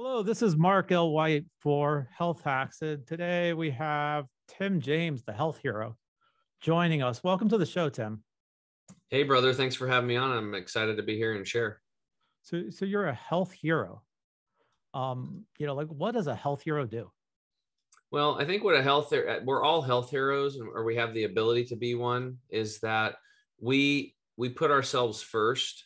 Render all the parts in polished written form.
Hello, this is Mark L. White for Health Hacks. And today we have Tim James, the health hero, joining us. Welcome to the show, Tim. Hey, brother. Thanks for having me on. I'm excited to be here and share. So you're a health hero. What does a health hero do? Well, I think we're all health heroes, or we have the ability to be one, is that we put ourselves first.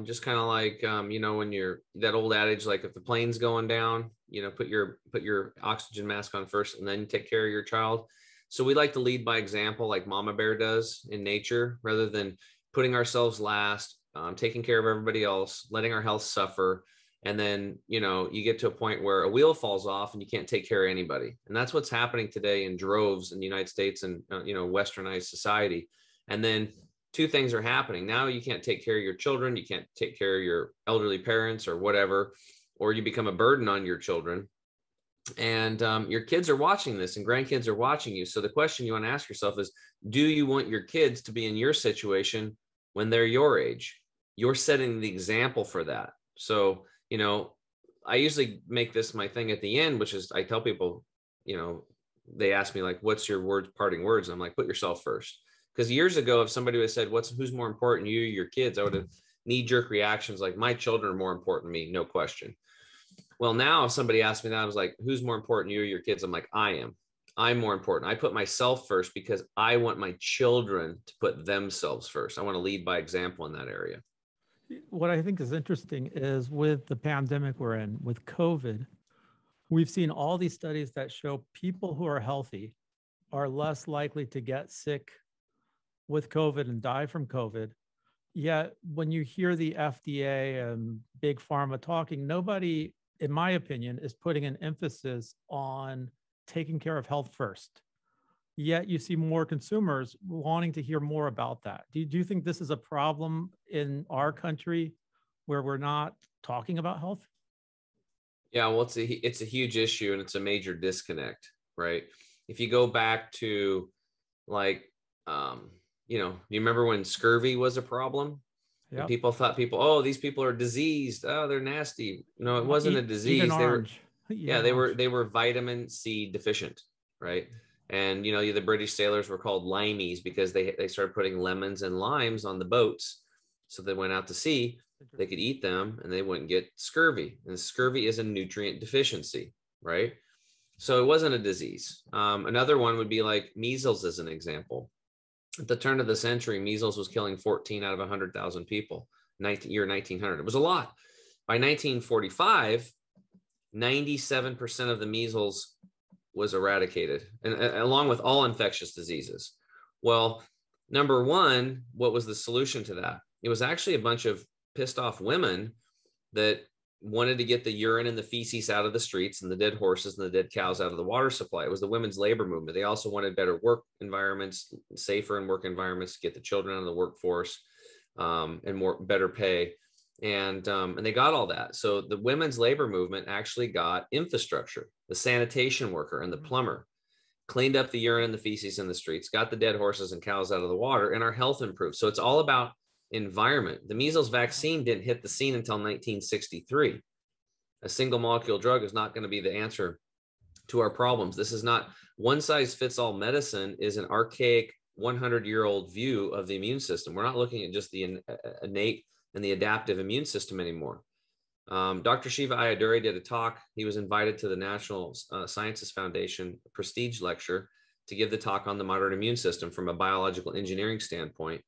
Just kind of like, when you're that old adage, like if the plane's going down, put your oxygen mask on first and then take care of your child. So we like to lead by example, like Mama Bear does in nature, rather than putting ourselves last, taking care of everybody else, letting our health suffer. And then, you get to a point where a wheel falls off and you can't take care of anybody. And that's what's happening today in droves in the United States and, westernized society. And then two things are happening. Now you can't take care of your children. You can't take care of your elderly parents or whatever, or you become a burden on your children. And your kids are watching this and grandkids are watching you. So the question you want to ask yourself is, do you want your kids to be in your situation when they're your age? You're setting the example for that. So, I usually make this my thing at the end, which is I tell people, they ask me like, what's your parting words? And I'm like, put yourself first. Because years ago, if somebody would have said, who's more important, you or your kids, I would have knee-jerk reactions like, my children are more important to me, no question. Well, now if somebody asked me that, I was like, who's more important, you or your kids? I'm like, I am. I'm more important. I put myself first because I want my children to put themselves first. I want to lead by example in that area. What I think is interesting is with the pandemic we're in, with COVID, we've seen all these studies that show people who are healthy are less likely to get sick with COVID and die from COVID. Yet when you hear the FDA and big pharma talking, nobody, in my opinion, is putting an emphasis on taking care of health first. Yet you see more consumers wanting to hear more about that. Do you think this is a problem in our country where we're not talking about health? Yeah, well, it's a huge issue and it's a major disconnect, right? If you go back to like, you remember when scurvy was a problem? And Yep. oh, these people are diseased. Oh, they're nasty. No, it wasn't a Even disease. orange. Yeah, Even they were orange. they were vitamin C deficient, right? And the British sailors were called limeys because they started putting lemons and limes on the boats, so they went out to sea, they could eat them and they wouldn't get scurvy. And scurvy is a nutrient deficiency, right? So it wasn't a disease. Another one would be like measles as an example. At the turn of the century, measles was killing 14 out of 100,000 people. Year 1900, it was a lot. By 1945, 97% of the measles was eradicated, and along with all infectious diseases. Well, number one, what was the solution to that? It was actually a bunch of pissed off women that wanted to get the urine and the feces out of the streets and the dead horses and the dead cows out of the water supply. It was the women's labor movement. They also wanted better work environments, safer and work environments to get the children out of the workforce, and better pay. And they got all that. So the women's labor movement actually got infrastructure. The sanitation worker and the plumber cleaned up the urine and the feces in the streets, got the dead horses and cows out of the water, and our health improved. So it's all about environment. The measles vaccine didn't hit the scene until 1963. A single molecule drug is not going to be the answer to our problems. This is not one size fits all. Medicine is an archaic 100-year-old view of the immune system. We're not looking at just the innate and the adaptive immune system anymore. Dr. Shiva Ayyadurai did a talk. He was invited to the National Sciences Foundation prestige lecture to give the talk on the modern immune system from a biological engineering standpoint.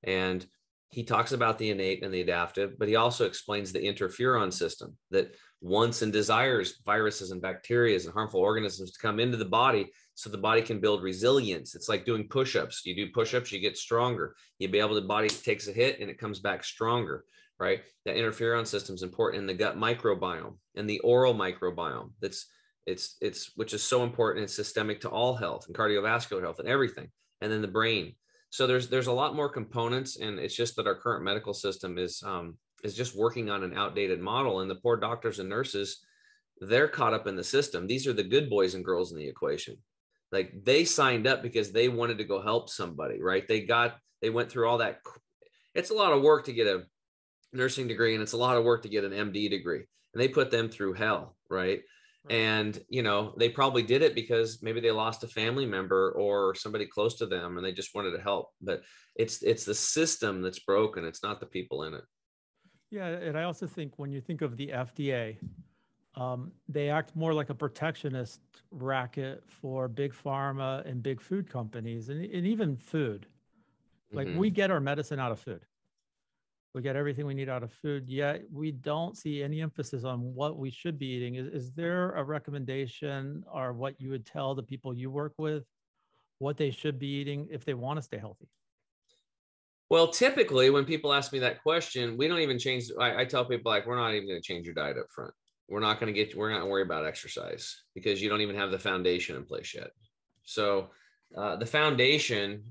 And he talks about the innate and the adaptive, but he also explains the interferon system that wants and desires viruses and bacteria and harmful organisms to come into the body so the body can build resilience. It's like doing push-ups. You do push-ups, you get stronger. The body takes a hit and it comes back stronger, right? That interferon system is important in the gut microbiome and the oral microbiome. Which is so important. It's systemic to all health and cardiovascular health and everything. And then the brain. So there's a lot more components, and it's just that our current medical system is just working on an outdated model, and the poor doctors and nurses, they're caught up in the system. These are the good boys and girls in the equation. Like they signed up because they wanted to go help somebody, right? They went through all that. It's a lot of work to get a nursing degree, and it's a lot of work to get an MD degree. and they put them through hell, right? And, you know, they probably did it because maybe they lost a family member or somebody close to them and they just wanted to help. But it's the system that's broken. It's not the people in it. Yeah. And I also think when you think of the FDA, they act more like a protectionist racket for big pharma and big food companies and even food. Like we get our medicine out of food. We get everything we need out of food, yet we don't see any emphasis on what we should be eating. Is there a recommendation or what you would tell the people you work with, what they should be eating if they want to stay healthy? Well, typically when people ask me that question, we don't even change. I tell people like, we're not even going to change your diet up front. We're not going to worry about exercise because you don't even have the foundation in place yet. So the foundation,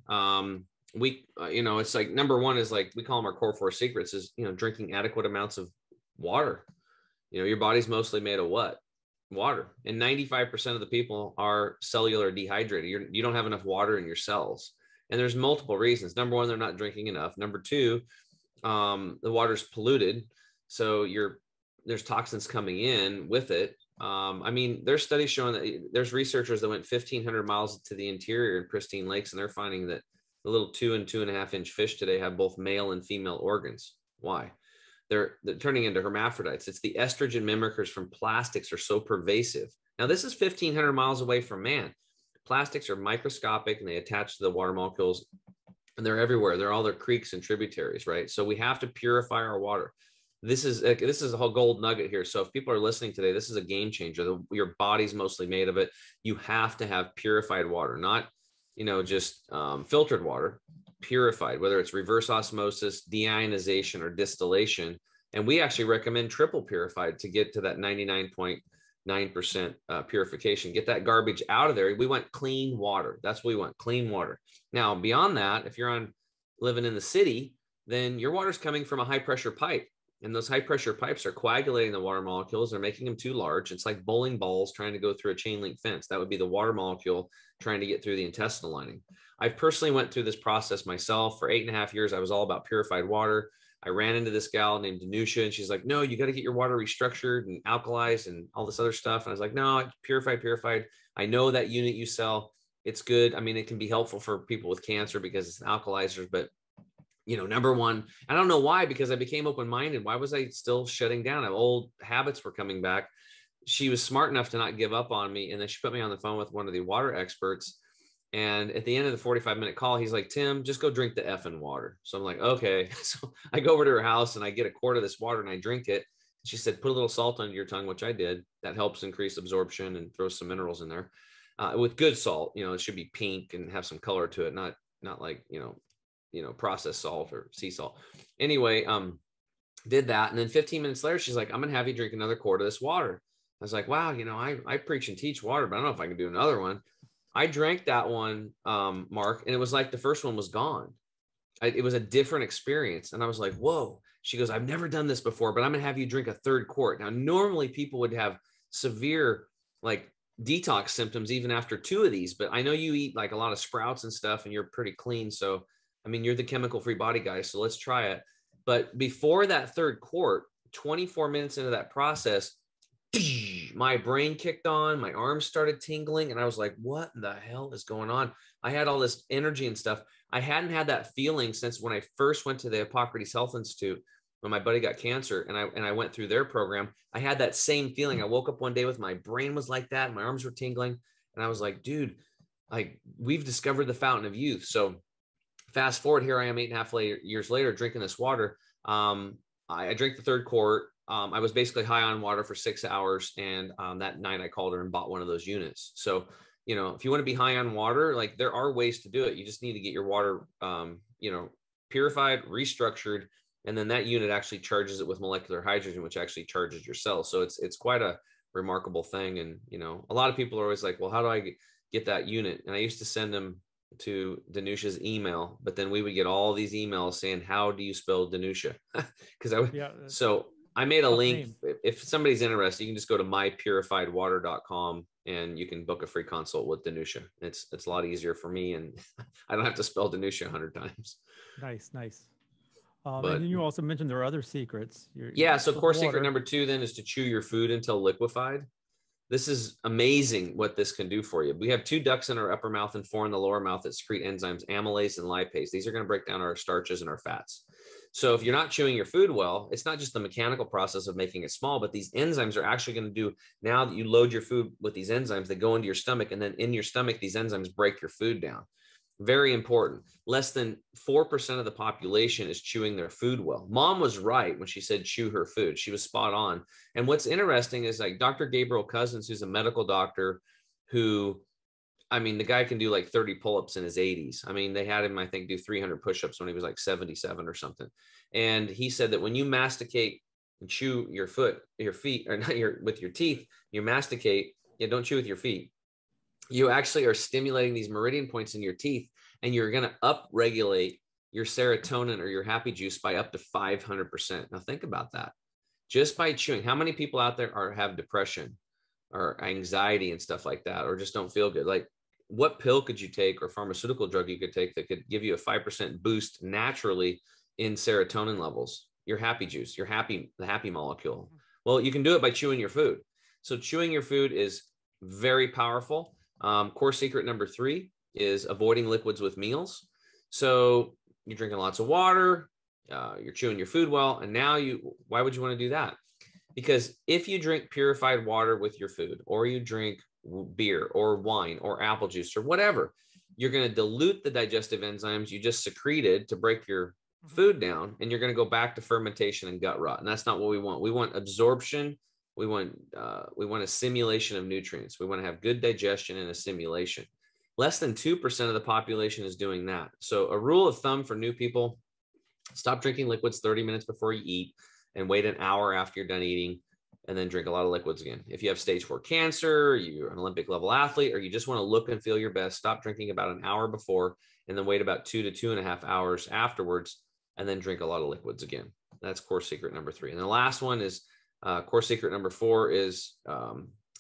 you know, it's like number one is like we call them our core four secrets is, you know, drinking adequate amounts of water. You know, your body's mostly made of what? Water. And 95% of the people are cellular dehydrated. You don't have enough water in your cells. And there's multiple reasons. Number one, they're not drinking enough. Number two, the water's polluted. So there's toxins coming in with it. I mean, there's studies showing that there's researchers that went 1,500 miles to the interior in pristine lakes, and they're finding that the little 2 and 2.5 inch fish today have both male and female organs. Why? They're turning into hermaphrodites. It's the estrogen mimickers from plastics are so pervasive. Now, this is 1,500 miles away from man. Plastics are microscopic and they attach to the water molecules and they're everywhere. They're all their creeks and tributaries, right? So we have to purify our water. This is a whole gold nugget here. So if people are listening today, this is a game changer. Your body's mostly made of it. You have to have purified water, not, you know, just filtered water, purified, whether it's reverse osmosis, deionization, or distillation. And we actually recommend triple purified to get to that 99.9% purification. Get that garbage out of there. We want clean water. That's what we want, clean water. Now, beyond that, if you're living in the city, then your water's coming from a high pressure pipe. And those high pressure pipes are coagulating the water molecules. They're making them too large. It's like bowling balls trying to go through a chain link fence. That would be the water molecule trying to get through the intestinal lining. I personally went through this process myself. For 8.5 years, I was all about purified water. I ran into this gal named Danusha, and she's like, no, you got to get your water restructured and alkalized and all this other stuff. And I was like, no, purified. I know that unit you sell. It's good. I mean, it can be helpful for people with cancer because it's alkalizers, but you know, number one, I don't know why, because I became open-minded. Why was I still shutting down? Old habits were coming back. She was smart enough to not give up on me. And then she put me on the phone with one of the water experts. And at the end of the 45-minute call, he's like, Tim, just go drink the effing water. So I'm like, okay. So I go over to her house and I get a quart of this water and I drink it. She said, put a little salt under your tongue, which I did. That helps increase absorption and throw some minerals in there with good salt. You know, it should be pink and have some color to it. Not like, you know, processed salt or sea salt. Anyway, did that. And then 15 minutes later, she's like, I'm going to have you drink another quart of this water. I was like, wow, you know, I preach and teach water, but I don't know if I can do another one. I drank that one, Mark, and it was like the first one was gone. It was a different experience. And I was like, whoa. She goes, I've never done this before, but I'm going to have you drink a third quart. Now, normally people would have severe like detox symptoms even after 2 of these, but I know you eat like a lot of sprouts and stuff and you're pretty clean. So I mean, you're the chemical-free body guy, so let's try it. But before that third quart, 24 minutes into that process, my brain kicked on, my arms started tingling, and I was like, what the hell is going on? I had all this energy and stuff. I hadn't had that feeling since when I first went to the Hippocrates Health Institute when my buddy got cancer, and I went through their program. I had that same feeling. I woke up one day with my brain was like that, my arms were tingling, and I was like, dude, like we've discovered the fountain of youth. So fast forward, here I am 8.5 years later, drinking this water. I drank the third quart. I was basically high on water for 6 hours. And that night I called her and bought one of those units. So, you know, if you want to be high on water, like there are ways to do it. You just need to get your water, you know, purified, restructured. And then that unit actually charges it with molecular hydrogen, which actually charges your cells. So it's quite a remarkable thing. And, you know, a lot of people are always like, well, how do I get that unit? And I used to send them to Danusha's email, but then we would get all these emails saying, how do you spell Danusha? Because so I made a link. If somebody's interested, you can just go to mypurifiedwater.com and you can book a free consult with Danusha. It's a lot easier for me, and I don't have to spell Danusha 100 times. Nice. And But then you also mentioned there are other secrets. yeah, so The core secret water. number 2 then is to chew your food until liquefied. This is amazing what this can do for you. We have 2 ducts in our upper mouth and 4 in the lower mouth that secrete enzymes, amylase and lipase. These are going to break down our starches and our fats. So if you're not chewing your food well, it's not just the mechanical process of making it small, but these enzymes are actually going to do, now that you load your food with these enzymes, they go into your stomach, and then in your stomach, these enzymes break your food down. Very important. Less than 4% of the population is chewing their food well. Mom was right when she said chew her food. She was spot on. And what's interesting is like Dr. Gabriel Cousins, who's a medical doctor who, I mean, the guy can do like 30 pull-ups in his 80s. I mean, they had him, I think, do 300 push-ups when he was like 77 or something. And he said that when you masticate and chew your feet, or not with your teeth, you masticate, don't chew with your feet. You actually are stimulating these meridian points in your teeth, and you're going to upregulate your serotonin or your happy juice by up to 500%. Now think about that. Just by chewing. How many people out there have depression or anxiety and stuff like that, or just don't feel good? Like, what pill could you take or pharmaceutical drug you could take that could give you a 5% boost naturally in serotonin levels? Your happy juice, the happy molecule. Well, you can do it by chewing your food. So chewing your food is very powerful. Core secret number 3 is avoiding liquids with meals. So you're drinking lots of water, you're chewing your food well, and now why would you want to do that? Because if you drink purified water with your food, or you drink beer or wine or apple juice or whatever, you're going to dilute the digestive enzymes you just secreted to break your food down, and you're going to go back to fermentation and gut rot. And that's not what we want. We want absorption. We want assimilation of nutrients. We want to have good digestion and assimilation. Less than 2% of the population is doing that. So a rule of thumb for new people: stop drinking liquids 30 minutes before you eat, and wait an hour after you're done eating, and then drink a lot of liquids again. If you have stage 4 cancer, you're an Olympic level athlete, or you just want to look and feel your best, stop drinking about an hour before, and then wait about 2 to 2.5 hours afterwards, and then drink a lot of liquids again. That's core secret number 3. And the last one is core secret number 4 is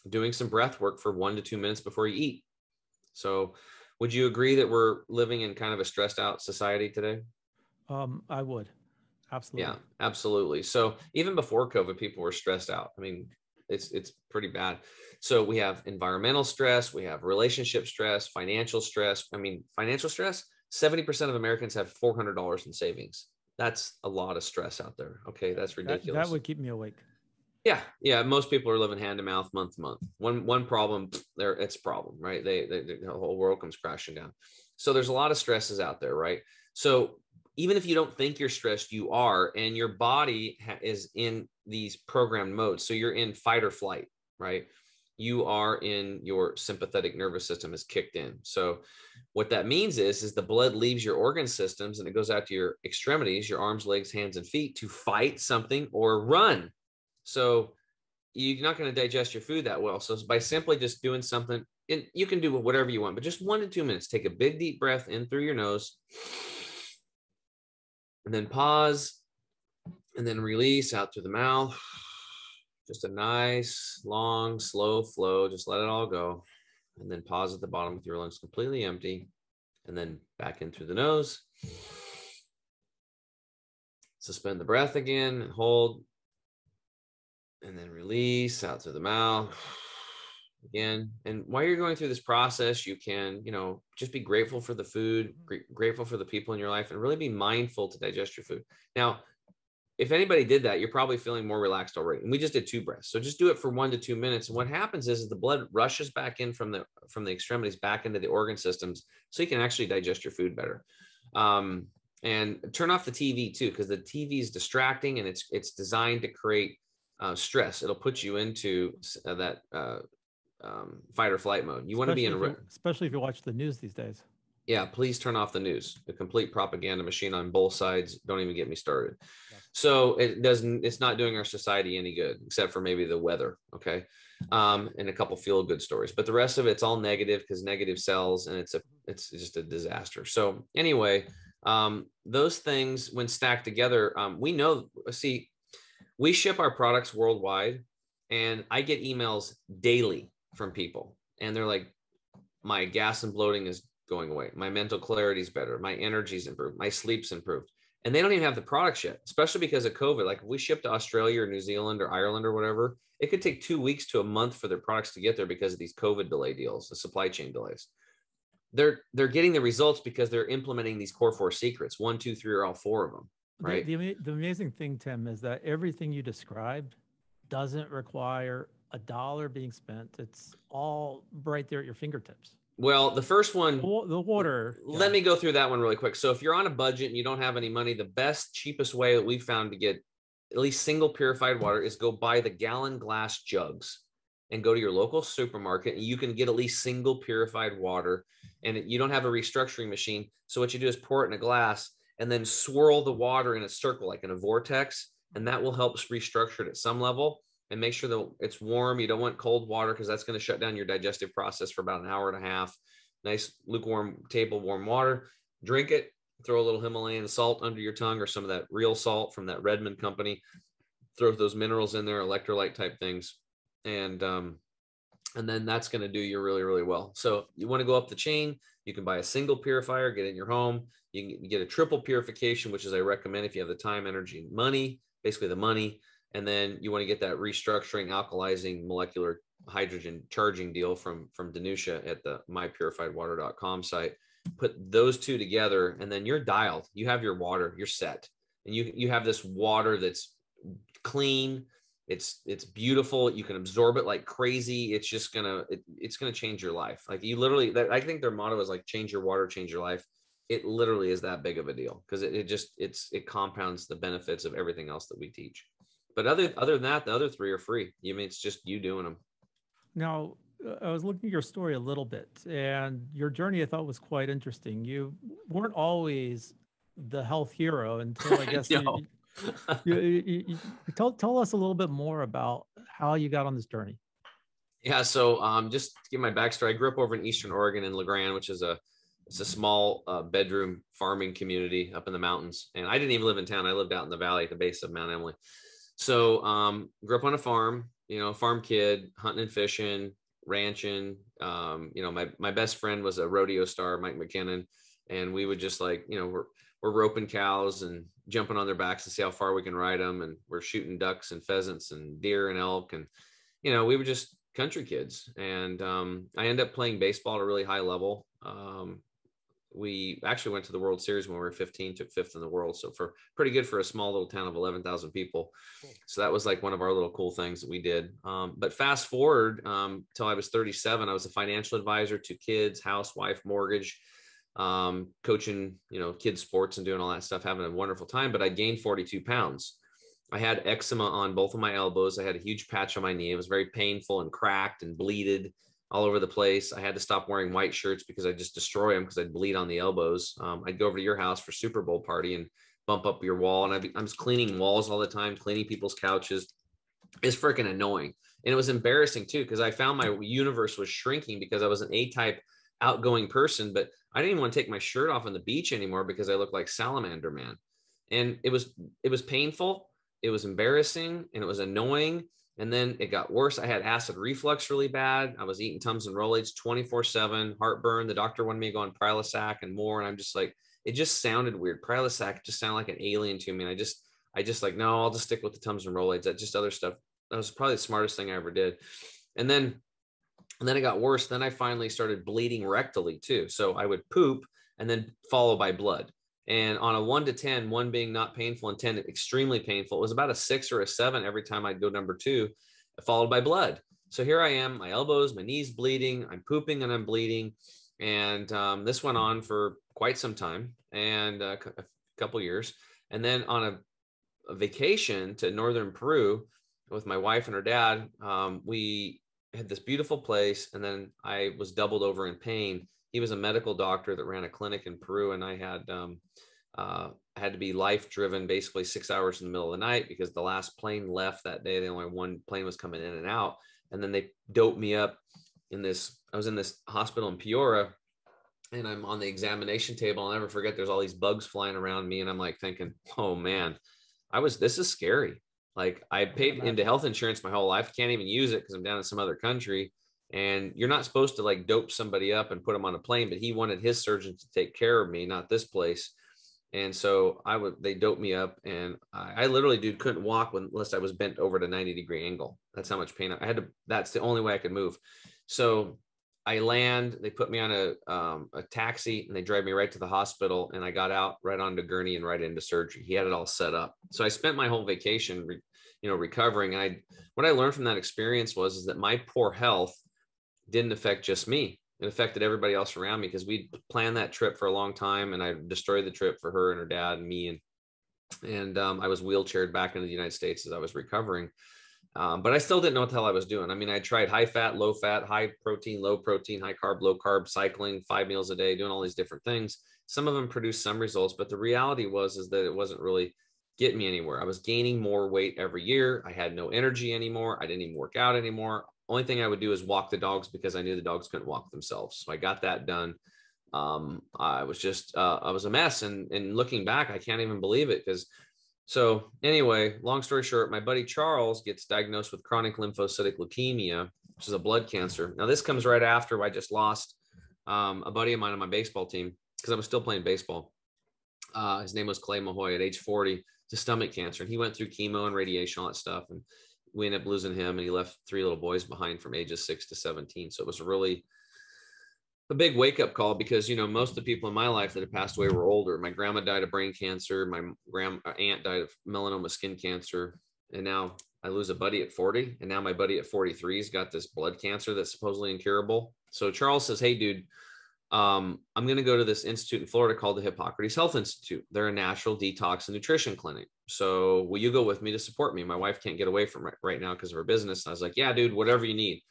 doing some breath work for 1 to 2 minutes before you eat. So would you agree that we're living in kind of a stressed out society today? I would. Absolutely. Yeah, absolutely. So even before COVID, people were stressed out. I mean, it's pretty bad. So we have environmental stress, we have relationship stress, financial stress. I mean, financial stress, 70% of Americans have $400 in savings. That's a lot of stress out there. Okay, that's ridiculous. That would keep me awake. Yeah. Most people are living hand to mouth, month to month. One problem, it's a problem, right? The whole world comes crashing down. So there's a lot of stresses out there, right? So even if you don't think you're stressed, you are, and your body is in these programmed modes. So you're in fight or flight, right? You are in your sympathetic nervous system is kicked in. So what that means is the blood leaves your organ systems and it goes out to your extremities, your arms, legs, hands, and feet, to fight something or run. So you're not going to digest your food that well. So by simply just doing something, and you can do whatever you want, but just 1 to 2 minutes, take a big, deep breath in through your nose, and then pause, and then release out through the mouth. Just a nice, long, slow flow. Just let it all go. And then pause at the bottom with your lungs completely empty, and then back in through the nose. Suspend the breath again, hold, and then release out through the mouth again. And while you're going through this process, you can, just be grateful for the food, grateful for the people in your life, and really be mindful to digest your food. Now, if anybody did that, you're probably feeling more relaxed already. And we just did 2 breaths. So just do it for 1 to 2 minutes. And what happens is the blood rushes back in from the extremities back into the organ systems, so you can actually digest your food better. And turn off the TV too, because the TV is distracting, and it's designed to create stress. It'll put you into that fight or flight mode. You want to be especially if you watch the news these days. Yeah, please turn off the news. The complete propaganda machine on both sides. Don't even get me started. Yes. So it's not doing our society any good, except for maybe the weather. Okay. And a couple feel good stories, but the rest of it's all negative, because negative sells, and it's just a disaster. So anyway, those things, when stacked together, we ship our products worldwide, and I get emails daily from people, and they're like, my gas and bloating is going away. My mental clarity is better. My energy's improved. My sleep's improved. and they don't even have the products yet, especially because of COVID. Like if we ship to Australia or New Zealand or Ireland or whatever, it could take 2 weeks to a month for their products to get there because of these COVID delay deals, the supply chain delays. They're getting the results because they're implementing these core 4 secrets, 1, 2, 3, or all 4 of them. Right. The amazing thing, Tim, is that everything you described doesn't require a dollar being spent. It's all right there at your fingertips. Well, the first one, the water. Let me go through that one really quick. So if you're on a budget and you don't have any money, the best, cheapest way that we found to get at least single purified water is go buy the gallon glass jugs and go to your local supermarket, and you can get at least single purified water, and you don't have a restructuring machine. So what you do is pour it in a glass and then swirl the water in a circle, like in a vortex, and that will help restructure it at some level. And make sure that it's warm. You don't want cold water because that's going to shut down your digestive process for about an hour and a half. Nice lukewarm table warm water. Drink it. Throw a little Himalayan salt under your tongue or some of that real salt from that Redmond company. Throw those minerals in there, electrolyte type things. And then that's going to do you really, really well. So you want to go up the chain. You can buy a single purifier, get it in your home. You can get a triple purification, which is I recommend if you have the time, energy, and money, basically the money. And then you want to get that restructuring, alkalizing, molecular hydrogen charging deal from Danusha at the mypurifiedwater.com site. Put those two together, and then you're dialed. You have your water, you're set. And you have this water that's clean. It's beautiful. You can absorb it like crazy. It's just it's gonna change your life. Like you literally, I think their motto is like change your water, change your life. It literally is that big of a deal because it compounds the benefits of everything else that we teach. But other than that, the other 3 are free. I mean, it's just you doing them. Now, I was looking at your story a little bit, and your journey I thought was quite interesting. You weren't always the health hero until I guess No. you tell us a little bit more about how you got on this journey. Yeah. So just to give my backstory, I grew up over in Eastern Oregon in La Grande, which is it's a small bedroom farming community up in the mountains. And I didn't even live in town. I lived out in the valley at the base of Mount Emily. So grew up on a farm, farm kid, hunting and fishing, ranching. My best friend was a rodeo star, Mike McKinnon. And we would just we're roping cows and jumping on their backs to see how far we can ride them. And we're shooting ducks and pheasants and deer and elk. And, we were just country kids. And I ended up playing baseball at a really high level. We actually went to the World Series when we were 15, took 5th in the world. So pretty good for a small little town of 11,000 people. So that was like one of our little cool things that we did. But fast forward till I was 37, I was a financial advisor to kids, house, wife, mortgage, coaching, kids sports and doing all that stuff, having a wonderful time. But I gained 42 pounds. I had eczema on both of my elbows. I had a huge patch on my knee. It was very painful and cracked and bleeded all over the place. I had to stop wearing white shirts because I just destroy them because I'd bleed on the elbows. I'd go over to your house for Super Bowl party and bump up your wall. And I was cleaning walls all the time, cleaning people's couches. It's freaking annoying. And it was embarrassing too, because I found my universe was shrinking because I was an A-type outgoing person, but I didn't even want to take my shirt off on the beach anymore because I looked like Salamander Man. And it was painful. It was embarrassing and it was annoying. And then it got worse. I had acid reflux really bad. I was eating Tums and Rolaids 24/7, heartburn. The doctor wanted me to go on Prilosec and more. And I'm just like, it just sounded weird. Prilosec just sounded like an alien to me. And I just like, no, I'll just stick with the Tums and Rolaids. That just other stuff. That was probably the smartest thing I ever did. And then it got worse. Then I finally started bleeding rectally too. So I would poop and then follow by blood. And on a 1 to 10, 1 being not painful and 10 extremely painful, it was about a 6 or a 7 every time I'd go number 2, followed by blood. So here I am, my elbows, my knees bleeding, I'm pooping and I'm bleeding. And this went on for quite some time and a couple years. And then on a vacation to northern Peru with my wife and her dad, we had this beautiful place. And then I was doubled over in pain. He was a medical doctor that ran a clinic in Peru, and I had to be life driven basically 6 hours in the middle of the night because the last plane left that day. The only one plane was coming in and out. And then they doped me up I was in this hospital in Piora, and I'm on the examination table. I'll never forget, there's all these bugs flying around me. And I'm like thinking, oh man, this is scary. Like I paid into health insurance my whole life. Can't even use it because I'm down in some other country. And you're not supposed to like dope somebody up and put them on a plane, but he wanted his surgeon to take care of me, not this place. And so they doped me up, and I literally, dude, couldn't walk unless I was bent over at a 90-degree angle. That's how much pain I had to, that's the only way I could move. So I land, they put me on a taxi, and they drive me right to the hospital. And I got out right onto gurney and right into surgery. He had it all set up. So I spent my whole vacation, recovering. And what I learned from that experience is that my poor health didn't affect just me. It affected everybody else around me, because we planned that trip for a long time, and I destroyed the trip for her and her dad and me. And I was wheelchaired back into the United States as I was recovering. But I still didn't know what the hell I was doing. I mean, I tried high fat, low fat, high protein, high carb, low carb, cycling, 5 meals a day, doing all these different things. Some of them produced some results, but the reality is that it wasn't really getting me anywhere. I was gaining more weight every year. I had no energy anymore. I didn't even work out anymore. Only thing I would do is walk the dogs, because I knew the dogs couldn't walk themselves. So I got that done. I was a mess. And looking back, I can't even believe it. So anyway, long story short, my buddy Charles gets diagnosed with chronic lymphocytic leukemia, which is a blood cancer. Now, this comes right after I just lost a buddy of mine on my baseball team, because I was still playing baseball. His name was Clay Mahoy at age 40 to stomach cancer. And he went through chemo and radiation, all that stuff. And we ended up losing him, and he left 3 little boys behind from ages 6 to 17. So it was really a big wake-up call, because most of the people in my life that have passed away were older. My grandma died of brain cancer. My aunt died of melanoma skin cancer. And now I lose a buddy at 40. And now my buddy at 43 has got this blood cancer that's supposedly incurable. So Charles says, hey, dude, I'm going to go to this institute in Florida called the Hippocrates Health Institute. They're a natural detox and nutrition clinic. So will you go with me to support me? My wife can't get away from it right now because of her business. And I was like, yeah, dude, whatever you need.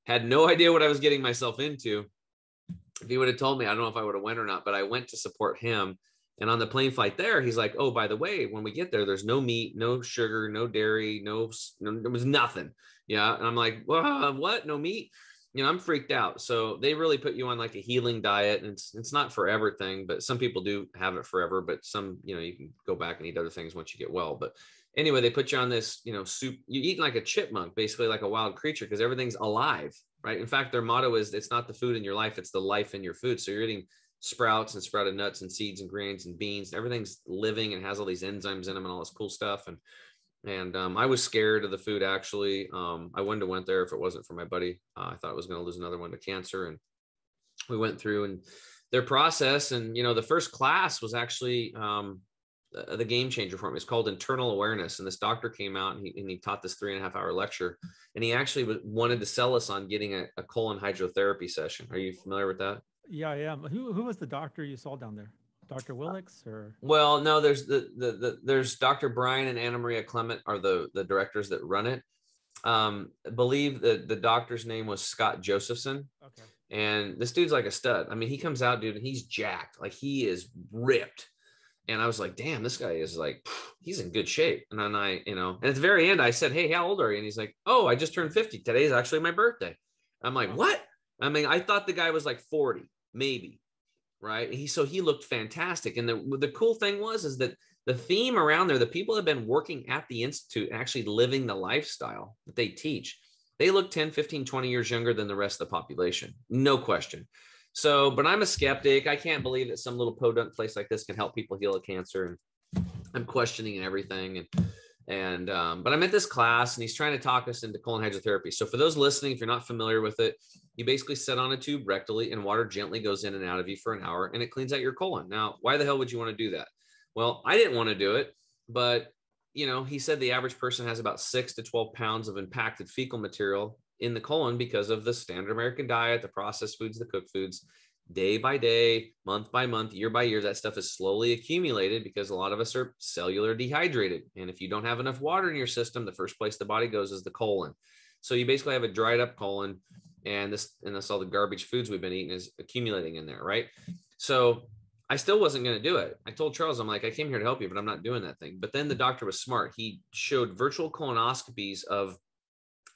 Had no idea what I was getting myself into. If he would have told me, I don't know if I would have went or not, but I went to support him. And on the plane flight there, he's like, oh, by the way, when we get there, there's no meat, no sugar, no dairy, no, there was nothing. Yeah. And I'm like, well, what? No meat? I'm freaked out. So they really put you on like a healing diet, and it's not forever thing, but some people do have it forever, but some, you can go back and eat other things once you get well. But anyway, they put you on this, soup, you eat like a chipmunk, basically like a wild creature, because everything's alive, right? In fact, their motto is, it's not the food in your life, it's the life in your food. So you're eating sprouts and sprouted nuts and seeds and grains and beans. Everything's living and has all these enzymes in them and all this cool stuff. And I was scared of the food, actually. I wouldn't have went there if it wasn't for my buddy. I thought I was going to lose another one to cancer. And we went through and their process. And, the first class was actually the game changer for me. It's called Internal Awareness. And this doctor came out, and he taught this 3.5-hour lecture. And he actually wanted to sell us on getting a colon hydrotherapy session. Are you familiar with that? Yeah, I am. Who was the doctor you saw down there? Dr. Willix or? Well, no, there's there's Dr. Brian and Anna Maria Clement are the directors that run it. I believe that the doctor's name was Scott Josephson. Okay. And this dude's like a stud. I mean, he comes out, dude, and he's jacked. Like, he is ripped. And I was like, damn, this guy is like, he's in good shape. And then and at the very end, I said, hey, how old are you? And he's like, oh, I just turned 50. Today's actually my birthday. I'm like, what? I mean, I thought the guy was like 40, maybe. Right. So he looked fantastic. And the cool thing is that the theme around there, the people that have been working at the Institute, actually living the lifestyle that they teach, they look 10, 15, 20 years younger than the rest of the population. No question. So, but I'm a skeptic. I can't believe that some little podunk place like this can help people heal a cancer. And I'm questioning everything. But I'm at this class, and he's trying to talk us into colon hydrotherapy. So for those listening, if you're not familiar with it, you basically sit on a tube rectally, and water gently goes in and out of you for an hour, and it cleans out your colon. Now, why the hell would you want to do that? Well, I didn't want to do it, but he said the average person has about 6 to 12 pounds of impacted fecal material in the colon because of the standard American diet, the processed foods, the cooked foods. Day by day, month by month, year by year, that stuff is slowly accumulated because a lot of us are cellular dehydrated. And if you don't have enough water in your system, the first place the body goes is the colon. So you basically have a dried up colon, and that's all the garbage foods we've been eating is accumulating in there, right? So I still wasn't going to do it. I told Charles, I'm like, I came here to help you, but I'm not doing that thing. But then the doctor was smart. He showed virtual colonoscopies of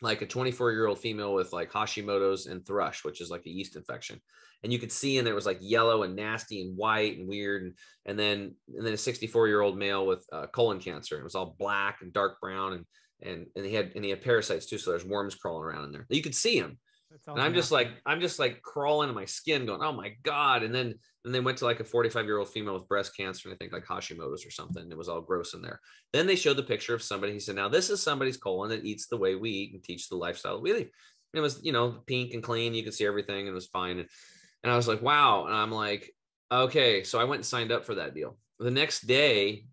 like a 24-year-old female with like Hashimoto's and thrush, which is like a yeast infection. And you could see in there was like yellow and nasty and white and weird. And then a 64-year-old male with colon cancer. It was all black and dark brown. And he had parasites too. So there's worms crawling around in there. You could see them. That And sounds nasty. I'm just like crawling in my skin going, oh my God. And then they went to like a 45-year-old female with breast cancer, and I think like Hashimoto's or something. It was all gross in there. Then they showed the picture of somebody. He said, now this is somebody's colon that eats the way we eat and teach the lifestyle we live. It was, you know, pink and clean. You could see everything and it was fine. And I was like, wow. And I'm like, okay. So I went and signed up for that deal. The next day,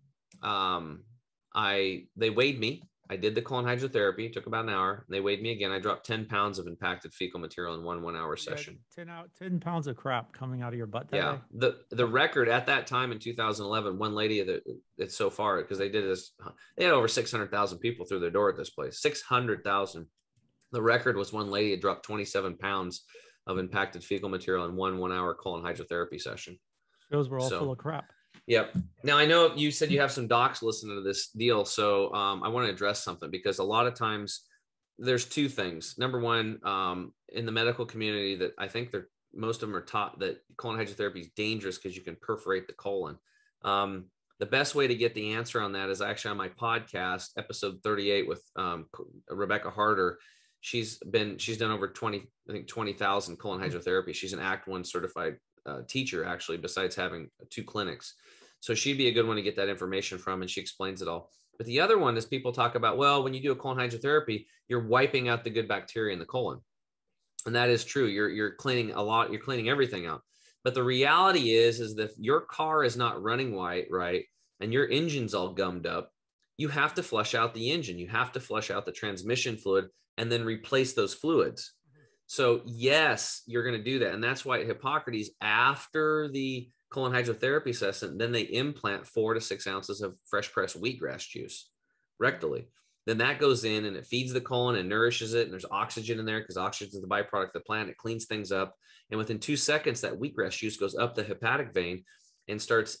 they weighed me. I did the colon hydrotherapy. It took about an hour. They weighed me again. I dropped 10 pounds of impacted fecal material in one hour You had session. 10 pounds of crap coming out of your butt that Yeah. day. The record at that time in 2011, one lady that it's so far, because they did this, they had over 600,000 people through their door at this place, 600,000. The record was one lady had dropped 27 pounds of impacted fecal material in one hour colon hydrotherapy session. Shows we're all So, full of crap. yep. Now I know you said you have some docs listening to this deal, so I want to address something, because a lot of times there's two things. Number one, in the medical community, that I think most of them are taught that colon hydrotherapy is dangerous because you can perforate the colon. The best way to get the answer on that is actually on my podcast, episode 38 with Rebecca Harder. She's done over 20,000 colon hydrotherapy. She's an Act 1 certified teacher, actually, besides having 2 clinics. So she'd be a good one to get that information from, and she explains it all. But the other one is people talk about, well, when you do a colon hydrotherapy, you're wiping out the good bacteria in the colon. And that is true. You're cleaning a lot. You're cleaning everything out. But the reality is that if your car is not running right, and your engine's all gummed up, you have to flush out the engine. You have to flush out the transmission fluid and then replace those fluids. So yes, you're going to do that. And that's why at Hippocrates, after the colon hydrotherapy session, then they implant 4 to 6 ounces of fresh pressed wheatgrass juice rectally. Then that goes in and it feeds the colon and nourishes it. And there's oxygen in there because oxygen is the byproduct of the plant. It cleans things up. And within 2 seconds, that wheatgrass juice goes up the hepatic vein and starts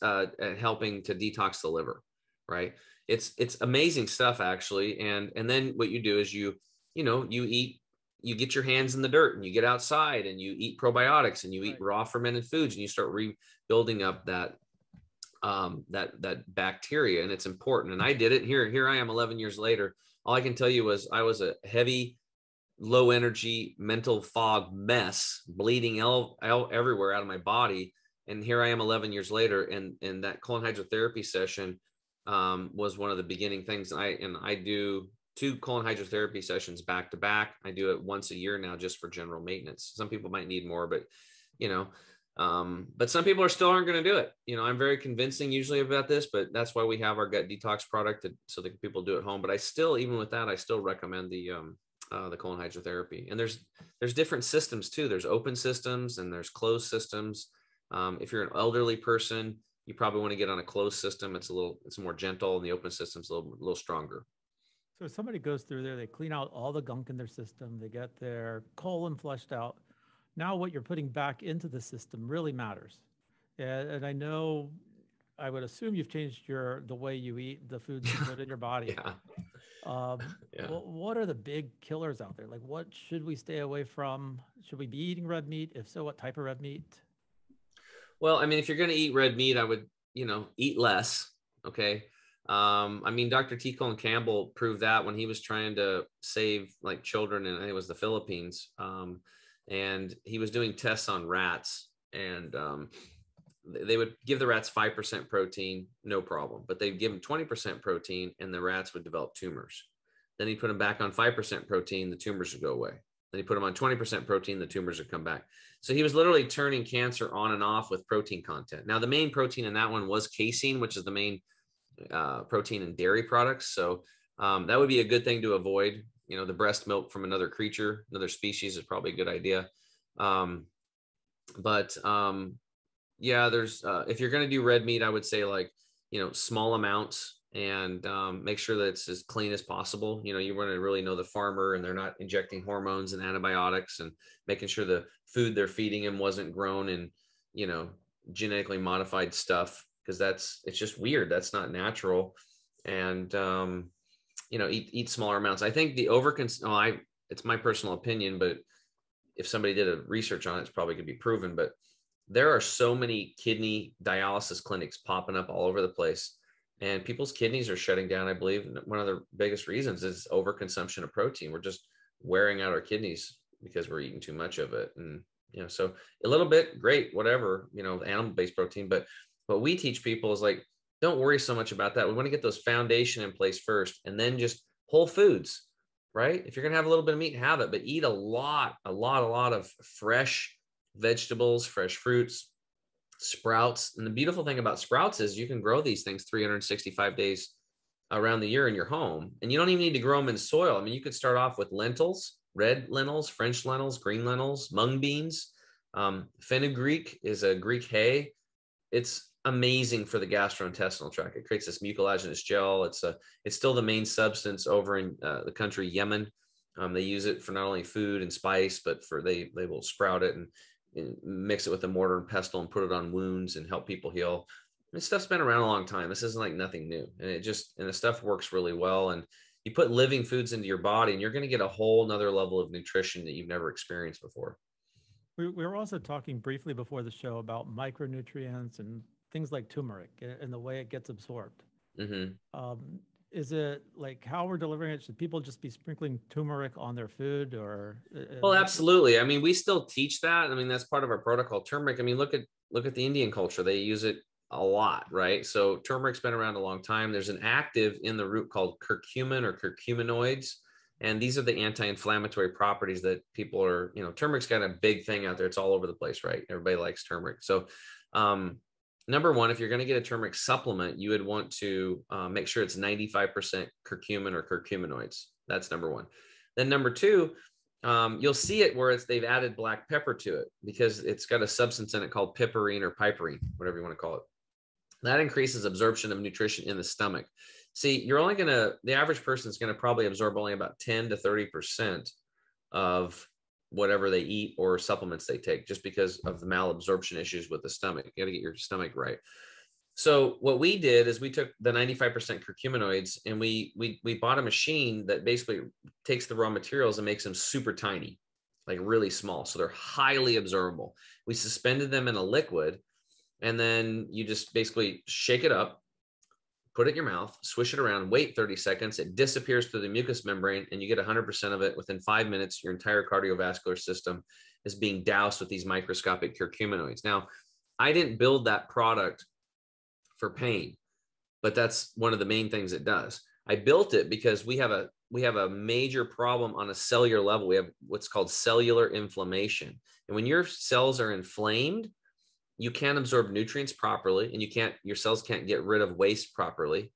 helping to detox the liver, right? It's amazing stuff, actually. And then what you do is you get your hands in the dirt and you get outside and you eat probiotics and you eat raw fermented foods and you start rebuilding up that bacteria. And it's important. And I did it. Here I am 11 years later. All I can tell you was I was a heavy, low energy mental fog mess, bleeding everywhere out of my body. And here I am 11 years later. And that colon hydrotherapy session was one of the beginning things. I do 2 colon hydrotherapy sessions back to back. I do it once a year now just for general maintenance. Some people might need more, but but some people aren't going to do it. I'm very convincing usually about this, but that's why we have our gut detox product so that people do it home. But even with that, I still recommend the colon hydrotherapy. And there's different systems too. There's open systems and there's closed systems. If you're an elderly person, you probably want to get on a closed system. It's more gentle, and the open system's a little stronger. So if somebody goes through there, they clean out all the gunk in their system, they get their colon flushed out. Now what you're putting back into the system really matters. And I would assume you've changed the way you eat, the foods you put in your body. Yeah. Yeah. What are the big killers out there? Like, what should we stay away from? Should we be eating red meat? If so, what type of red meat? Well, I mean, if you're going to eat red meat, I would, eat less. Okay. Dr. T. Colin Campbell proved that when he was trying to save like children in, I think it was the Philippines. And he was doing tests on rats, and they would give the rats 5% protein, no problem, but they'd give them 20% protein and the rats would develop tumors. Then he put them back on 5% protein, the tumors would go away. Then he put them on 20% protein, the tumors would come back. So he was literally turning cancer on and off with protein content. Now, the main protein in that one was casein, which is the main protein in dairy products. So that would be a good thing to avoid. The breast milk from another creature, another species is probably a good idea. Yeah, there's, if you're going to do red meat, I would say small amounts, and make sure that it's as clean as possible. You want to really know the farmer and they're not injecting hormones and antibiotics, and making sure the food they're feeding him wasn't grown in, genetically modified stuff, because it's just weird. That's not natural. And, eat smaller amounts. I think the it's my personal opinion, but if somebody did a research on it, it's probably could be proven, but there are so many kidney dialysis clinics popping up all over the place, and people's kidneys are shutting down. I believe one of the biggest reasons is overconsumption of protein. We're just wearing out our kidneys because we're eating too much of it. And, so a little bit, great, whatever, animal-based protein, but what we teach people is like, don't worry so much about that. We want to get those foundation in place first, and then just whole foods, right? If you're going to have a little bit of meat, have it, but eat a lot of fresh vegetables, fresh fruits, sprouts. And the beautiful thing about sprouts is you can grow these things 365 days around the year in your home. And you don't even need to grow them in soil. I mean, you could start off with lentils, red lentils, French lentils, green lentils, mung beans. Fenugreek is a Greek hay. It's amazing for the gastrointestinal tract. It creates this mucilaginous gel. It's still the main substance over in the country Yemen. They use it for not only food and spice, but they will sprout it and mix it with a mortar and pestle and put it on wounds and help people heal. This stuff's been around a long time. This isn't like nothing new. And the stuff works really well. And you put living foods into your body and you're going to get a whole nother level of nutrition that you've never experienced before. We were also talking briefly before the show about micronutrients and things like turmeric and the way it gets absorbed. Is it like how we're delivering it? Should people just be sprinkling turmeric on their food or? Well, absolutely. I mean, we still teach that. I mean, that's part of our protocol. Turmeric. I mean, look at the Indian culture. They use it a lot, right? So turmeric's been around a long time. There's an active in the root called curcumin or curcuminoids. And these are the anti-inflammatory properties that people are, turmeric's got a big thing out there. It's all over the place, right? Everybody likes turmeric. So, number one, if you're going to get a turmeric supplement, you would want to make sure it's 95% curcumin or curcuminoids. That's number one. Then number two, you'll see it where they've added black pepper to it because it's got a substance in it called piperine or piperine, whatever you want to call it. That increases absorption of nutrition in the stomach. See, the average person is going to probably absorb only about 10 to 30% of whatever they eat or supplements they take, just because of the malabsorption issues with the stomach. You got to get your stomach right. So what we did is we took the 95% curcuminoids and we bought a machine that basically takes the raw materials and makes them super tiny, like really small. So they're highly absorbable. We suspended them in a liquid, and then you just basically shake it up, put it in your mouth, swish it around, wait 30 seconds. It disappears through the mucous membrane and you get 100% of it within 5 minutes. Your entire cardiovascular system is being doused with these microscopic curcuminoids. Now, I didn't build that product for pain, but that's one of the main things it does. I built it because we have a major problem on a cellular level. We have what's called cellular inflammation. And when your cells are inflamed, you can't absorb nutrients properly and your cells can't get rid of waste properly.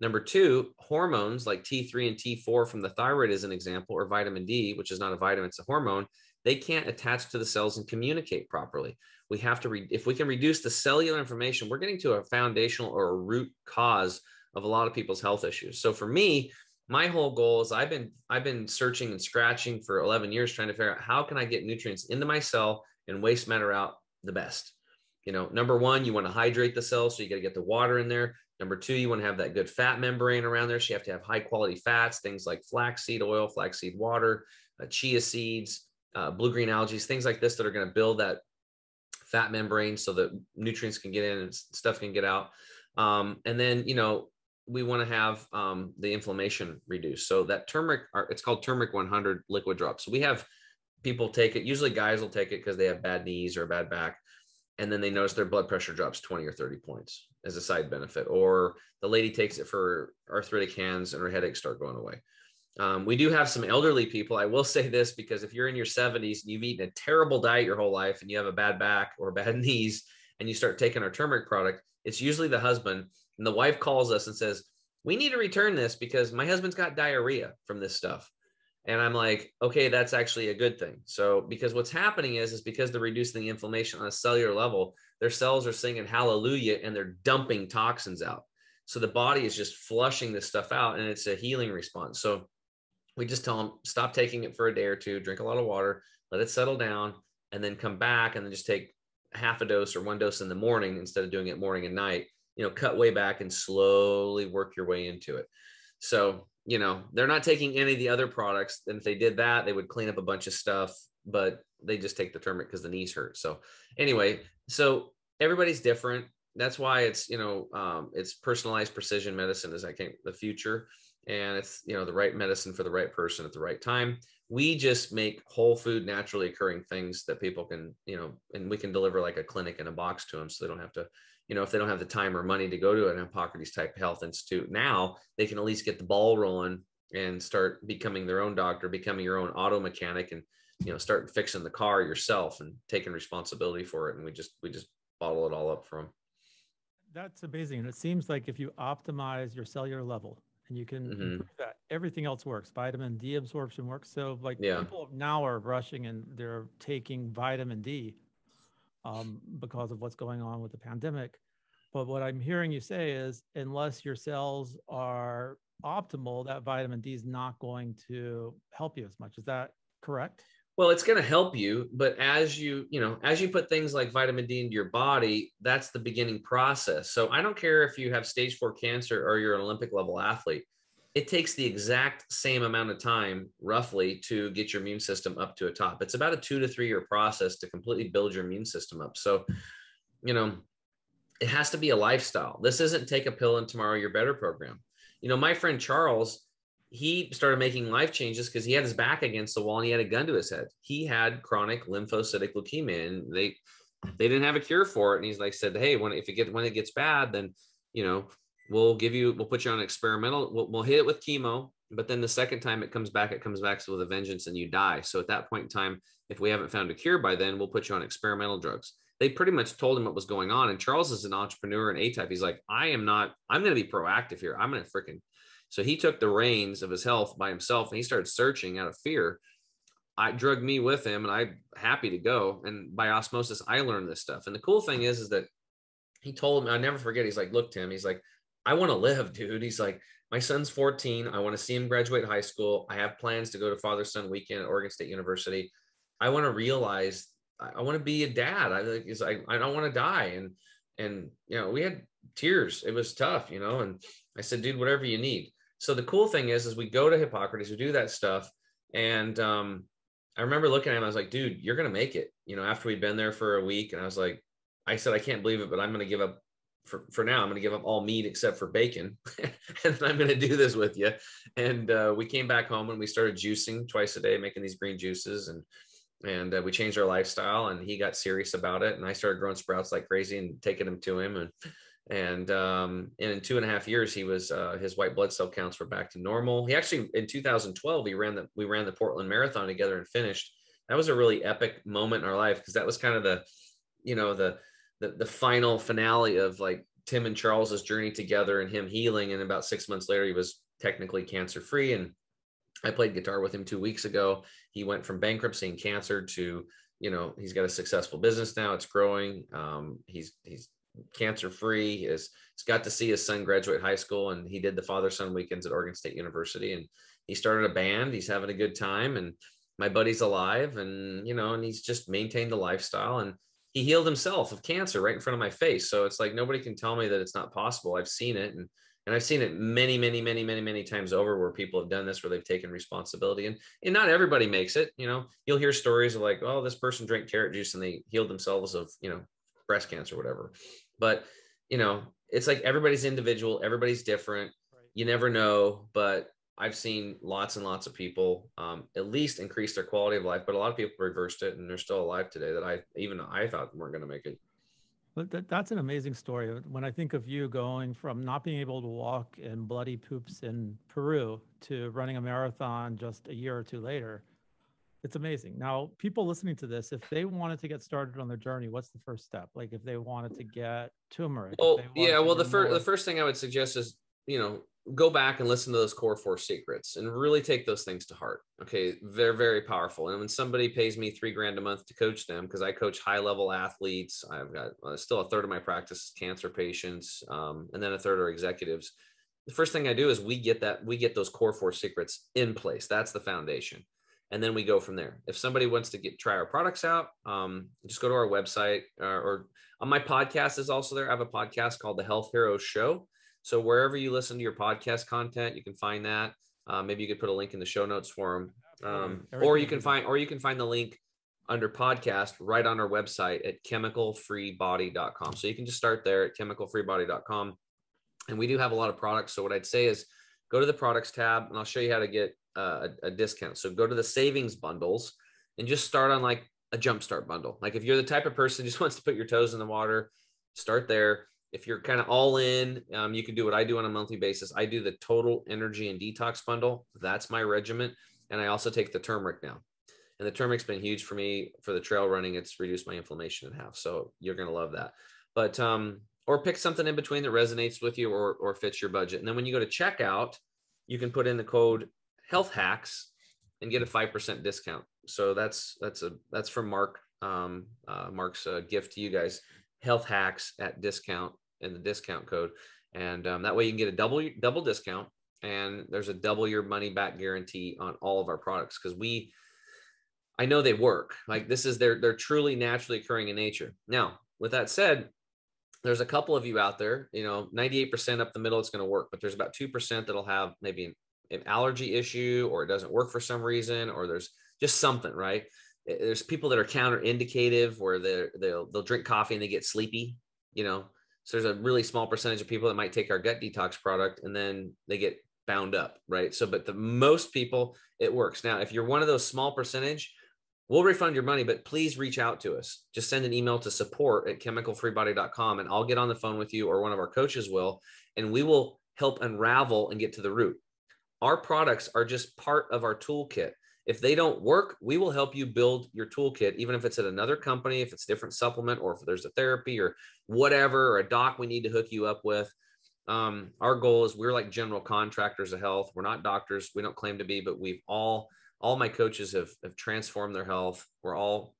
Number two, hormones like T3 and T4 from the thyroid is an example, or vitamin D, which is not a vitamin, it's a hormone. They can't attach to the cells and communicate properly. We have to, if we can reduce the cellular inflammation, we're getting to a foundational or a root cause of a lot of people's health issues. So for me, my whole goal is I've been searching and scratching for 11 years trying to figure out how can I get nutrients into my cell and waste matter out the best. Number one, you want to hydrate the cells, so you got to get the water in there. Number two, you want to have that good fat membrane around there. So you have to have high quality fats, things like flaxseed oil, flaxseed water, chia seeds, blue-green algae, things like this that are going to build that fat membrane so that nutrients can get in and stuff can get out. And then, we want to have the inflammation reduced. So that turmeric, it's called Turmeric 100 liquid drops. So we have people take it. Usually guys will take it because they have bad knees or a bad back. And then they notice their blood pressure drops 20 or 30 points as a side benefit. Or the lady takes it for arthritic hands and her headaches start going away. We do have some elderly people. I will say this, because if you're in your 70s and you've eaten a terrible diet your whole life and you have a bad back or bad knees and you start taking our turmeric product, it's usually the husband, and the wife calls us and says, we need to return this because my husband's got diarrhea from this stuff. And I'm like, okay, that's actually a good thing. So because what's happening is because they're reducing the inflammation on a cellular level, their cells are singing hallelujah and they're dumping toxins out. So the body is just flushing this stuff out and it's a healing response. So we just tell them, stop taking it for a day or two, drink a lot of water, let it settle down, and then come back and then just take half a dose or one dose in the morning instead of doing it morning and night, cut way back and slowly work your way into it. So, they're not taking any of the other products. And if they did that, they would clean up a bunch of stuff, but they just take the turmeric because the knees hurt. So anyway, so everybody's different. That's why it's, it's personalized precision medicine is, I think, the future. and it's, you know, the right medicine for the right person at the right time. We just make whole food, naturally occurring things that people can, you know, and we can deliver like a clinic in a box to them, so they don't have to, you know, if they don't have the time or money to go to an Hippocrates type health institute, now they can at least get the ball rolling and start becoming their own doctor, becoming your own auto mechanic, and, you know, start fixing the car yourself and taking responsibility for it. And we just bottle it all up for them. That's amazing. And it seems like if you optimize your cellular level and you can improve that, everything else works. Vitamin D absorption works. So like people now are rushing and they're taking vitamin D because of what's going on with the pandemic. But what I'm hearing you say is unless your cells are optimal, that vitamin D is not going to help you as much. Is that correct? Well, it's going to help you, but as you put things like vitamin D into your body, that's the beginning process. So I don't care if you have stage 4 cancer or you're an Olympic level athlete. It takes the exact same amount of time, roughly, to get your immune system up to a top. It's about a 2 to 3 year process to completely build your immune system up. So, you know, it has to be a lifestyle. This isn't take a pill and tomorrow you're better program. You know, my friend Charles, he started making life changes because he had his back against the wall and he had a gun to his head. He had chronic lymphocytic leukemia, and they didn't have a cure for it. And he's like, said, hey, when it gets bad, then, you know, we'll put you on experimental. We'll hit it with chemo, but then the second time it comes back with a vengeance and you die. So at that point in time, if we haven't found a cure by then, we'll put you on experimental drugs. They pretty much told him what was going on. And Charles is an entrepreneur and A-type. He's like, I'm going to be proactive here. I'm going to So he took the reins of his health by himself and he started searching out of fear. I drugged me with him and I'm happy to go. And by osmosis, I learned this stuff. And the cool thing is that he told me, I never forget. He's like, look, Tim, he's like, I want to live, dude. He's like, my son's 14. I want to see him graduate high school. I have plans to go to father-son weekend at Oregon State University. I want to realize I want to be a dad. I don't want to die. And, you know, we had tears. It was tough, you know, and I said, dude, whatever you need. So the cool thing is we go to Hippocrates, we do that stuff. And I remember looking at him, I was like, dude, you're going to make it, you know, after we'd been there for a week. And I was like, I said, I can't believe it, but I'm going to give up for now. I'm going to give up all meat except for bacon. And then I'm going to do this with you. And we came back home and we started juicing twice a day, making these green juices. And we changed our lifestyle, and he got serious about it. And I started growing sprouts like crazy and taking them to him. And in 2.5 years, he was, his white blood cell counts were back to normal. He actually, in 2012, we ran the Portland Marathon together and finished. That was a really epic moment in our life, because that was kind of the, you know, the final finale of like Tim and Charles's journey together and him healing. And about 6 months later, he was technically cancer free. And I played guitar with him 2 weeks ago. He went from bankruptcy and cancer to, you know, he's got a successful business now. It's growing. He's cancer free. He's got to see his son graduate high school, and he did the father-son weekends at Oregon State University, and he started a band. He's having a good time, and my buddy's alive, and, you know, and he's just maintained the lifestyle, and he healed himself of cancer right in front of my face. So it's like, nobody can tell me that it's not possible. I've seen it. And I've seen it many times over, where people have done this, where they've taken responsibility, and not everybody makes it. You know, you'll hear stories of like, oh, this person drank carrot juice and they healed themselves of, you know, breast cancer, whatever. But, you know, it's like everybody's individual, everybody's different. Right. You never know, but I've seen lots and lots of people at least increase their quality of life, but a lot of people reversed it, and they're still alive today that I thought weren't going to make it. But that's an amazing story. When I think of you going from not being able to walk in bloody poops in Peru to running a marathon just a year or two later, it's amazing. Now, people listening to this, if they wanted to get started on their journey, what's the first step? Like if they wanted to get turmeric? Well, yeah. Well, the first thing I would suggest is, you know, go back and listen to those core 4 secrets and really take those things to heart. Okay. They're very powerful. And when somebody pays me $3,000 a month to coach them, because I coach high level athletes, I've got still a third of my practice is cancer patients. And then a third are executives. The first thing I do is we get those core 4 secrets in place. That's the foundation. And then we go from there. If somebody wants to try our products out, just go to our website, or on my podcast is also there. I have a podcast called The Health Heroes Show. So wherever you listen to your podcast content, you can find that. Maybe you could put a link in the show notes for them. Or you can find the link under podcast right on our website at chemicalfreebody.com. So you can just start there at chemicalfreebody.com. And we do have a lot of products. So what I'd say is, go to the products tab and I'll show you how to get a discount. So go to the savings bundles and just start on like a jumpstart bundle. Like if you're the type of person who just wants to put your toes in the water, start there. If you're kind of all in, you can do what I do on a monthly basis. I do the total energy and detox bundle. That's my regimen. And I also take the turmeric now. And the turmeric's been huge for me for the trail running. It's reduced my inflammation in half. So you're going to love that. But, or pick something in between that resonates with you or fits your budget. And then when you go to checkout, you can put in the code health hacks and get a 5% discount. So that's from Mark, Mark's gift to you guys, health hacks at discount in the discount code. And that way you can get a double discount, and there's a double your money back guarantee on all of our products. Cause I know they work. Like this is, they're truly naturally occurring in nature. Now, with that said, there's a couple of you out there, 98% up the middle, it's going to work, but there's about 2% that'll have maybe an allergy issue, or it doesn't work for some reason, or there's just something, right? There's people that are counterindicative where they'll drink coffee and they get sleepy, so there's a really small percentage of people that might take our gut detox product and then they get bound up, right? So, but the most people, it works. Now, if you're one of those small percentage, we'll refund your money, but please reach out to us. Just send an email to support@chemicalfreebody.com and I'll get on the phone with you, or one of our coaches will, and we will help unravel and get to the root. Our products are just part of our toolkit. If they don't work, we will help you build your toolkit, even if it's at another company, if it's a different supplement, or if there's a therapy or whatever, or a doc we need to hook you up with. Our goal is, we're like general contractors of health. We're not doctors. We don't claim to be, but we've all my coaches have transformed their health. We're all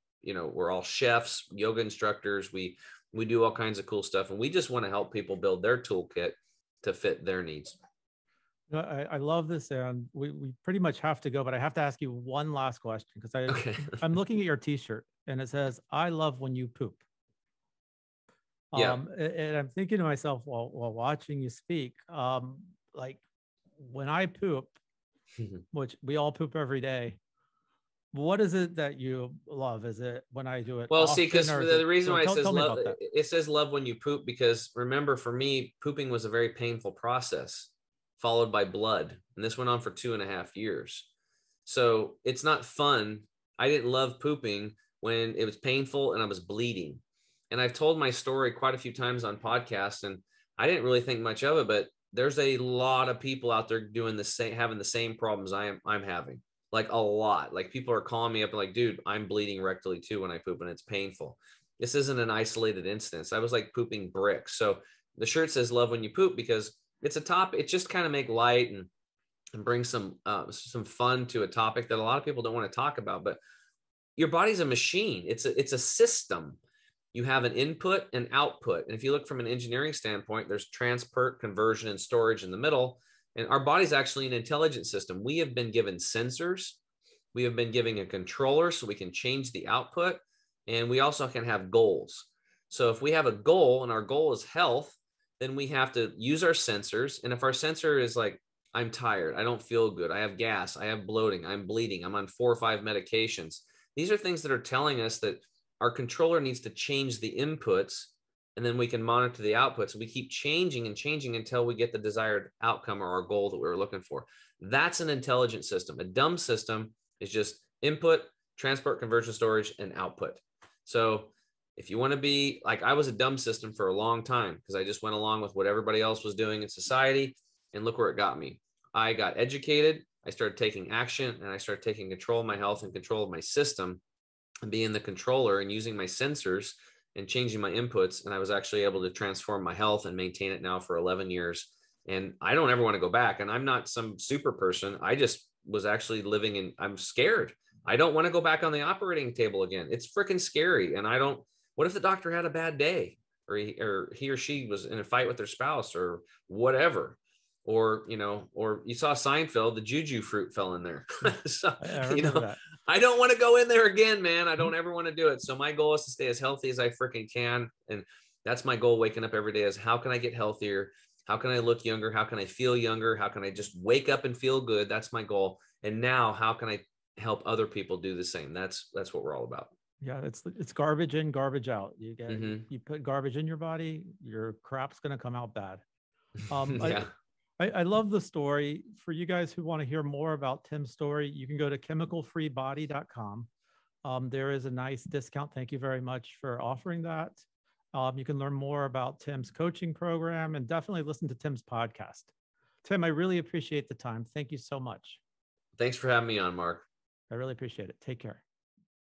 chefs, yoga instructors. We do all kinds of cool stuff, and we just want to help people build their toolkit to fit their needs. I love this, and we pretty much have to go, but I have to ask you one last question, because I'm looking at your t-shirt and it says, "I love when you poop." Yeah. And I'm thinking to myself while watching you speak, like when I poop, which we all poop every day, what is it that you love? Is it when I do it? Well, often, see, because the reason why it says love when you poop, because remember, for me, pooping was a very painful process, followed by blood. And this went on for 2.5 years. So it's not fun. I didn't love pooping when it was painful and I was bleeding. And I've told my story quite a few times on podcasts, and I didn't really think much of it, but there's a lot of people out there doing the same, having the same problems I'm having, like a lot. Like people are calling me up and like, dude, I'm bleeding rectally too when I poop and it's painful. This isn't an isolated instance. I was like pooping bricks. So the shirt says love when you poop, because it's a topic. It just kind of make light and bring some fun to a topic that a lot of people don't want to talk about. But your body's a machine. It's a system. You have an input and output. And if you look from an engineering standpoint, there's transport, conversion, and storage in the middle. And our body's actually an intelligent system. We have been given sensors. We have been given a controller so we can change the output. And we also can have goals. So if we have a goal and our goal is health, then we have to use our sensors. And if our sensor is like, I'm tired, I don't feel good, I have gas, I have bloating, I'm bleeding, I'm on 4 or 5 medications. These are things that are telling us that our controller needs to change the inputs, and then we can monitor the outputs. We keep changing and changing until we get the desired outcome or our goal that we were looking for. That's an intelligent system. A dumb system is just input, transport, conversion, storage, and output. So if you want to be like, I was a dumb system for a long time because I just went along with what everybody else was doing in society, and look where it got me. I got educated, I started taking action, and I started taking control of my health and control of my system, and being the controller and using my sensors and changing my inputs. And I was actually able to transform my health and maintain it now for 11 years. And I don't ever want to go back. And I'm not some super person. I just was actually living in, I'm scared. I don't want to go back on the operating table again. It's freaking scary. And what if the doctor had a bad day, or he or she was in a fight with their spouse or whatever? Or you saw Seinfeld, the juju fruit fell in there. So, that. I don't want to go in there again, man. I don't ever want to do it. So my goal is to stay as healthy as I freaking can. And that's my goal waking up every day, is how can I get healthier? How can I look younger? How can I feel younger? How can I just wake up and feel good? That's my goal. And now how can I help other people do the same? That's what we're all about. Yeah, it's garbage in, garbage out. You put garbage in your body, your crap's going to come out bad. Yeah. I love the story. For you guys who want to hear more about Tim's story, you can go to chemicalfreebody.com. There is a nice discount. Thank you very much for offering that. You can learn more about Tim's coaching program and definitely listen to Tim's podcast. Tim, I really appreciate the time. Thank you so much. Thanks for having me on, Mark. I really appreciate it. Take care.